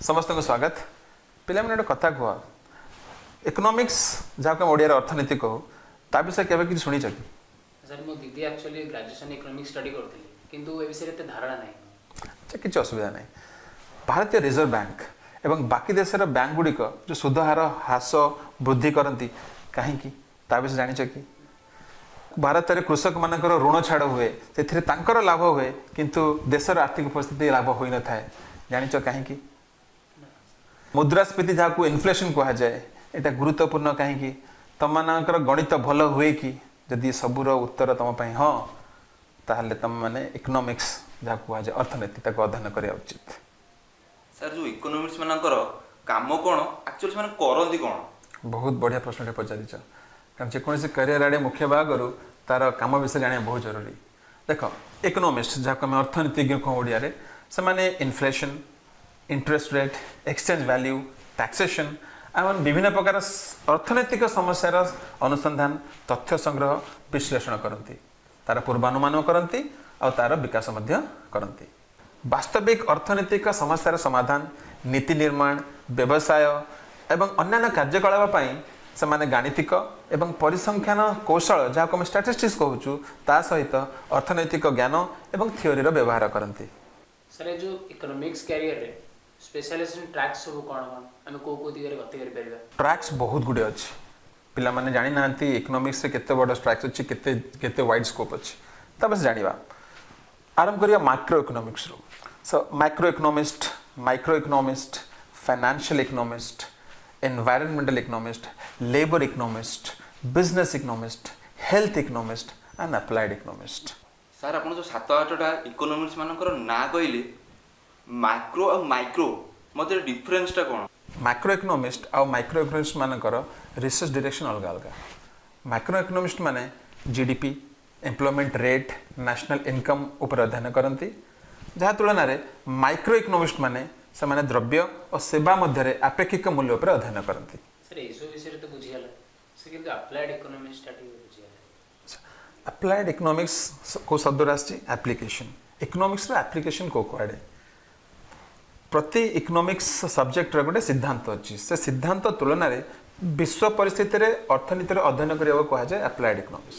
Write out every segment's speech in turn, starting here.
समस्त को स्वागत पे गोटे कथा कह इकोनॉमिक्स जहाँ को ओडिया अर्थनीति कहू ता विषय केवे कि शुणी कि सर मो दीदी एक्चुअली ग्रेजुएशन इकोनॉमिक्स स्टडी करथि किंतु ए विषय रे धारणा नै अच्छा किसी असुविधा नहीं। भारतीय रिजर्व बैंक एवं बाकी देशर बैंक गुड़िक जो सुध हार ह्रास वृद्धि करती कहीं विषय जानिच कि भारत में कृषक मानकर ऋण छाड़ हुए से लाभ हुए किंतु देशर आर्थिक परिस्थिति लाभ हो न था जानिच कहीं मुद्रास्फीति जहाँ को इन्फ्लेशन कह जाए यहाँ गुरुत्वपूर्ण कहीं तुम मानकर गणित भल हुए कि जदि सबूर उत्तर तुम हाँ ताहले तुम माने इकोनॉमिक्स जहाँ कह जाए अर्थनीति अध्ययन करा उचित। सर जो इकोनॉमिक्स मानकर काम कौन एक्चुअली माने करंती कौन? बहुत बढ़िया प्रश्न पचारिच कारण जेकोसी करियर आड़े मुख्य भाग तार काम विषय जाना बहुत जरूरी। देख इकोनॉमिस्ट जहाँ को अर्थनीतिज्ञ कह ओडिया से माने inflation interest rate exchange value taxation एवं विभिन्न प्रकार अर्थनैतिक समस्यार अनुसंधान तथ्य संग्रह विश्लेषण करती तार पूर्वानुमान करती और तार विकास करती वास्तविक अर्थनैतिक समस्यार समाधान नीति निर्माण व्यवसाय एवं अन्य कार्यकलाप से माने गाणितिक एवं परिसंख्यान कौशल जहाँ को स्टैटिस्टिक्स कहूँ ता सहित अर्थनैतिक ज्ञान एवं थियोरी व्यवहार करती। सर जो इकोनॉमिक्स कैरियर रे स्पेशलाइजेशन ट्रैक्स सब कोन कोन हम को दिगरे गति करि परिबा? ट्रैक्स बहुत गुडे अछि पिला माने जानि नांती इकोनॉमिक्स रे केते बड़ ट्रैक्स अछि केते वाइड स्कोप अछि त बस जानिबा आरंभ करिया मैक्रो इकोनॉमिक्स रो। So macro economist micro economist financial economist environmental economist labour economist business economist health economist and applied economist. Sir आपण जो 7-8टा इकोनॉमिक्स मानकर ना कहले मैक्रो और माइक्रो मते डिफरेंसटा कोन? मैक्रो इकोनॉमिस्ट और माइक्रो इकोनॉमिस्ट मानकर रिसर्च डायरेक्शन अलग अलग। मैक्रो इकोनॉमिस्ट माने GDP employment rate national income उपर अध्ययन करती जहाँ तुलन में माइक्रो इकोनॉमिस्ट माने से माने द्रव्य और सेवा मध्य आपेक्षिक मूल्य उपर अध्ययन करती। सर एसो विषय तो बुझियाला से किंतु अप्लाइड इकोनॉमिक्स स्टडी बुझियाला। अप्लाइड इकोनॉमिक्स को शब्द आछि एप्लिकेशन इकोनॉमिक्स रा एप्लिकेशन को कोआडे प्रति इकोनॉमिक्स सब्जेक्ट गोटे सिद्धांत अच्छी से सिद्धांत तुलन में विश्व परिस्थिति रे अर्थनीति अध्ययन करने को कहा जाए अप्लाइड इकोनॉमिक्स।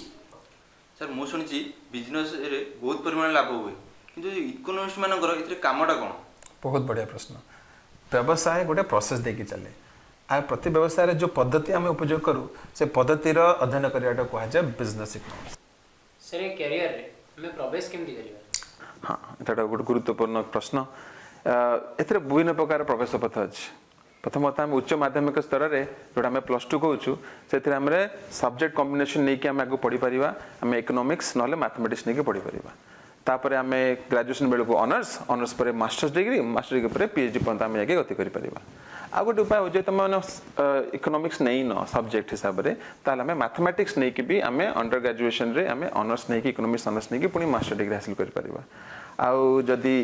सर मु सुनिछि बिजनेस रे बहुत परिमाण लाभ हुए किंतु इकोनॉमिक्स मानकर इतरे कामटा कोन? बहुत बढ़िया प्रश्न। व्यवसाय गोटे प्रोसेस देकी चले आ प्रति व्यवसाय रे जो पद्धति आम उपयोग करूँ से पद्धतिर अध्ययन करने कहा जाए बिजनेस इकोनॉमिक्स। सर कैरियर रे हमें प्रवेश केमती करिवा? हाँ एटा गोटे गुरुत्वपूर्ण प्रश्न। एथरे विभिन्न प्रकार प्रवेश पथ अच्छे। प्रथमतः आम उच्च माध्यमिक स्तर में जोटा आम +2 कहूँ से सब्जेक्ट कॉम्बिनेशन नहीं कि आम आगे पढ़ी पारिबा आम इकोनॉमिक्स ना मैथमेटिक्स नहीं पढ़ी पारिबा। तापर आम ग्रेजुएशन बेलू ऑनर्स पर मास्टर्स डिग्री पर पीएचडी पर्यंत आम जाके गति कर पारिबा। आ गोटे उपाय हो तुम इकोनॉमिक्स नहीं न सब्जेक्ट हिसाब से ताल आम मैथमेटिक्स नहीं कि भी आम अंडर ग्रेजुएशन रे आम ऑनर्स नहीं इकोनॉमिक्स ऑनर्स नहीं पुणी मास्टर डिग्री हासिल कर पारिबा। आउ जदि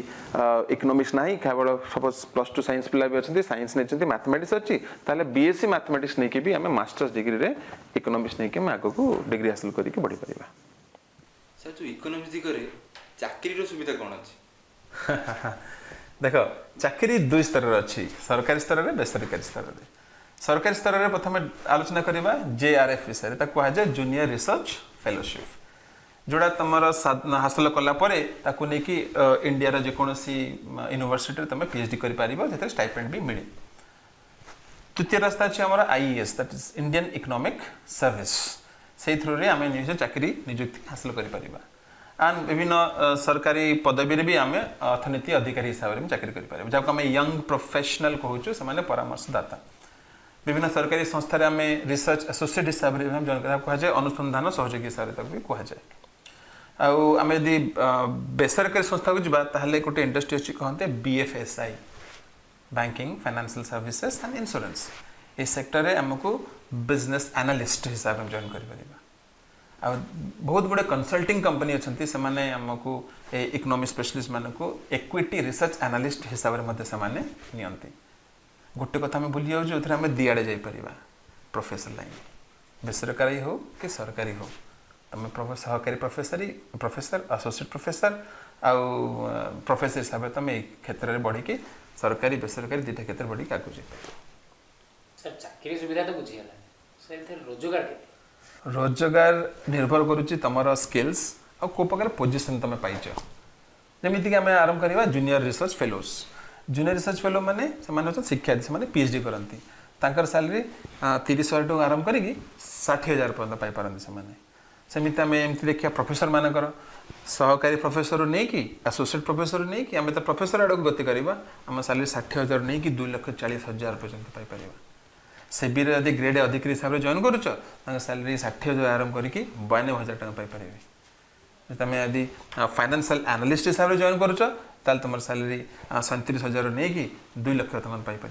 इकोनॉमिक्स ना केवल सपोज +2 साइंस पिला भी अच्छा साइंस नहीं मैथमेटिक्स अच्छी ताले बीएससी मैथमेटिक्स नहीं कि भी आम मास्टर्स डिग्री रे इकोनॉमिक्स नहीं कि आग को डिग्री हासिल करके बढ़ी पारिबा। सर जो इकोनॉमिक्स दिगरे चाकरी रो सुविधा कोन अछि? देख चाकरी 2 स्तर रे अछि सरकारी स्तर रे बेसरकारी स्तर रे। सरकारी स्तर रे प्रथम आलोचना करबा जेआरएफ विषय ता कहा जाय जूनियर रिसर्च फेलोशिप जोड़ा तुम हासिल कलापर ताकू नहीं कि इंडिया जेकोसी यूनिवर्सिटी तुम पीएचडी कर पार स्टाइपेंड भी मिले। तृतीय रास्ता अच्छे आम IES that is Indian economic service से थ्रू रे आम निज चाकरी नियुक्ति हासिल कर एंड विभिन्न सरकारी पदवी भी आम अर्थनीति अधिकारी हिसाब से चाकरी कर जहाँ आम यंग प्रोफेशनल कहूँ से परामर्शदाता विभिन्न सरकारी संस्थार आम रिसर्च एसोसिएट हिसाब से कह जाए अनुसंधान सहयोगी हिसाब से भी कह जाए। आम यदि बेसरकारी संस्था को जीवा ताहले गोटे इंडस्ट्री अच्छी कहते BFSI banking financial services and insurance ये सेक्टर में आमको बिजनेस एनालिस्ट हिसाब से जॉइन कर बहुत गुड़े कंसल्टिंग कंपनी अच्छी से आमको इकोनॉमिक स्पेशलिस्ट मानक इक्विटी रिसर्च एनालिस्ट हिसाब से नियंती। गोटे कथा आम भूली जाऊँ जो दी आड़े जापर प्रोफेसर लाइन बेसरकारी हो कि सरकारी हो तुम सहकारी प्रोफेसर एसोसिएट प्रोफेसर आउ प्रोफेसर हिसाब से तुम ये क्षेत्र में बढ़ी सरकारी बेसरकारी दुटा क्षेत्र बढ़ी आगे जाए। सर चाकरी सुविधा तो बुझीगला सर रोजगार के रोजगार निर्भर करुच्ची तुम स्किल्स आ को प्रकार पोजिशन तुम पाइच जमीक आम आरंभ करवा junior research fellows. Junior research fellow मैंने शिक्षार्थी से पीएचडी करती सैलरी 30,000 टका आरंभ करी 60,000 पर्यटन पाइपारती सेमती आम एमती देखिए प्रोफेसर मानकर सहकारी प्रोफेसर नहीं कि एसोसिएट प्रोफेसर नहीं कि आम तो प्रोफेसर आड़ गति करवा आम सैलरी 60,000 नहीं कि 2,40,000 पर्यटन पाइपर से भी यदि ग्रेड अधिकारी हिसाब से जॉइन करुच सैलरी 60,000 आरंभ करके 92,000 टका पाइपर। तुम यदि फाइनेंशियल एनालिस्ट हिसाब से जॉइन करुच तुम सैलरी 37,000 नहीं कि 2 लाख तुम पाइपर।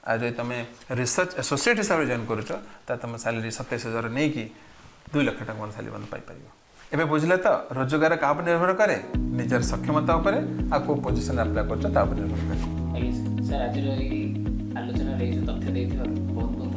आ जो तुम रिसर्च एसोसिएट हिसाब से जॉइन करुच तुम सैलरी 27,000 नहीं कि 2 लाख टका सैलरी पाइपर। एबे बुझले तो रोजगार क्या निर्भर करे निजर सक्षमता उपर आ को पोजिशन अप्लाई कर निर्भर करे। सर आज आलोचना जो तथ्य बहुत बहुत